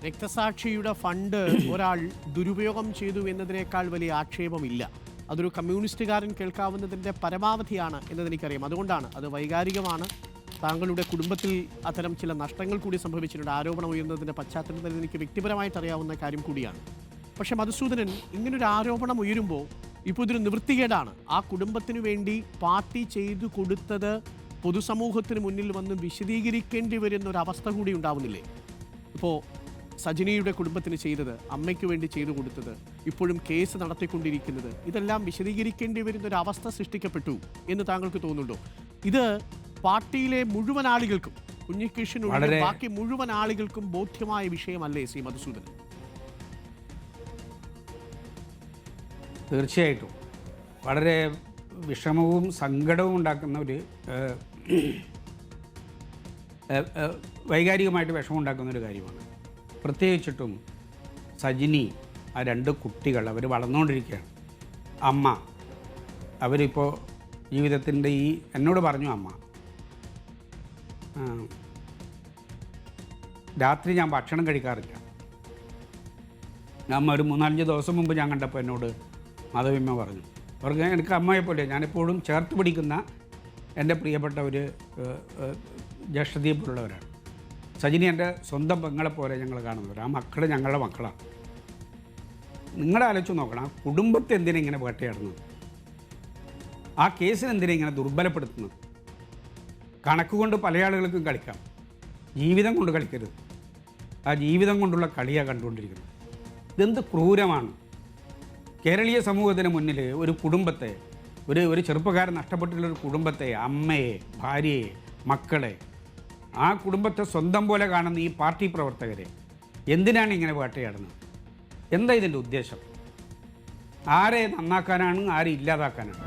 രക്തസാക്ഷിയുടെ fund ഒരാൾ ദുരുപയോഗം ചെയ്തു എന്നതിനേക്കാൾ വലിയ ആക്ഷേപമില്ല. അതൊരു കമ്മ്യൂണിസ്റ്റുകാരൻ കേൾക്കാവുന്നതിൻ്റെ പരമാവധിയാണ് എന്നതെനിക്കറിയാം. അതുകൊണ്ടാണ് അത് വൈകാരികമാണ്. താങ്കളുടെ കുടുംബത്തിൽ അത്തരം ചില നഷ്ടങ്ങൾ കൂടി സംഭവിച്ചിട്ടുണ്ട്. ആരോപണം ഉയർന്നതിൻ്റെ പശ്ചാത്തലത്തിൽ എനിക്ക് വ്യക്തിപരമായിട്ട് അറിയാവുന്ന കാര്യം കൂടിയാണ്. പക്ഷേ മധുസൂദനൻ, ഇങ്ങനൊരു ആരോപണം ഉയരുമ്പോൾ ഇപ്പോൾ ഇതൊരു നിവൃത്തികേടാണ്. ആ കുടുംബത്തിന് വേണ്ടി പാർട്ടി ചെയ്തു കൊടുത്തത് പൊതുസമൂഹത്തിന് മുന്നിൽ വന്ന് വിശദീകരിക്കേണ്ടി വരുന്ന ഒരു അവസ്ഥ കൂടി ഉണ്ടാവുന്നില്ലേ? ഇപ്പോൾ സജിനിയുടെ കുടുംബത്തിന് ചെയ്തത്, അമ്മയ്ക്ക് വേണ്ടി ചെയ്തു കൊടുത്തത്, ഇപ്പോഴും കേസ് നടത്തിക്കൊണ്ടിരിക്കുന്നത്, ഇതെല്ലാം വിശദീകരിക്കേണ്ടി വരുന്ന ഒരു അവസ്ഥ സൃഷ്ടിക്കപ്പെട്ടു എന്ന് താങ്കൾക്ക് തോന്നുന്നുണ്ടോ? ഇത് പാർട്ടിയിലെ മുഴുവൻ ആളുകൾക്കും, കുഞ്ഞികൃഷ്ണൻ ബാക്കി മുഴുവൻ ആളുകൾക്കും ബോധ്യമായ വിഷയമല്ലേ ശ്രീ മധുസൂദനൻ? തീർച്ചയായിട്ടും വളരെ വിഷമവും സങ്കടവും ഉണ്ടാക്കുന്ന ഒരു വൈകാരികമായിട്ട് വിഷമം ഉണ്ടാക്കുന്ന ഒരു കാര്യമാണ്. പ്രത്യേകിച്ചിട്ടും സജിനി, ആ രണ്ട് കുട്ടികൾ, അവർ വളർന്നുകൊണ്ടിരിക്കുകയാണ്. അമ്മ, അവരിപ്പോൾ ജീവിതത്തിൻ്റെ എന്നോട് പറഞ്ഞു, അമ്മ രാത്രി ഞാൻ ഭക്ഷണം കഴിക്കാറില്ല. അമ്മ ഒരു 3-5 ദിവസം മുമ്പ് ഞാൻ കണ്ടപ്പോൾ എന്നോട് മാധവിയമ്മ പറഞ്ഞു, അവർക്ക് എനിക്ക് അമ്മയെപ്പോലെ ഞാനെപ്പോഴും ചേർത്ത് പിടിക്കുന്ന എൻ്റെ പ്രിയപ്പെട്ട ഒരു ജ്യേഷ്ഠതയെ പോലുള്ളവരാണ്. സജിനി എൻ്റെ സ്വന്തം പെങ്ങളെപ്പോലെ ഞങ്ങൾ കാണുന്നവർ. ആ മക്കൾ ഞങ്ങളുടെ മക്കളാണ്. നിങ്ങളെ ആലോചിച്ച് നോക്കണം, ആ കുടുംബത്തെ എന്തിനാ ഇങ്ങനെ വേട്ടയാടുന്നത്? ആ കേസിന് എന്തിനാ ഇങ്ങനെ ദുർബലപ്പെടുത്തുന്നത്? കണക്ക് കൊണ്ട് പല ആളുകൾക്കും കളിക്കാം, ജീവിതം കൊണ്ട് കളിക്കരുത്. ആ ജീവിതം കൊണ്ടുള്ള കളിയാണ് കണ്ടുകൊണ്ടിരിക്കുന്നത്. ഇതെന്ത് ക്രൂരമാണ്! കേരളീയ സമൂഹത്തിന് മുന്നിൽ ഒരു കുടുംബത്തെ, ഒരു ചെറുപ്പക്കാരൻ നഷ്ടപ്പെട്ടിട്ടുള്ളൊരു കുടുംബത്തെ, അമ്മയെ, ഭാര്യയെ, മക്കളെ, ആ കുടുംബത്തെ സ്വന്തം പോലെ കാണുന്ന ഈ പാർട്ടി പ്രവർത്തകരെ എന്തിനാണ് ഇങ്ങനെ വേട്ടയാടുന്നത്? എന്താ ഇതിൻ്റെ ഉദ്ദേശം? ആരെ നന്നാക്കാനാണ്, ആരെ ഇല്ലാതാക്കാനാണ്?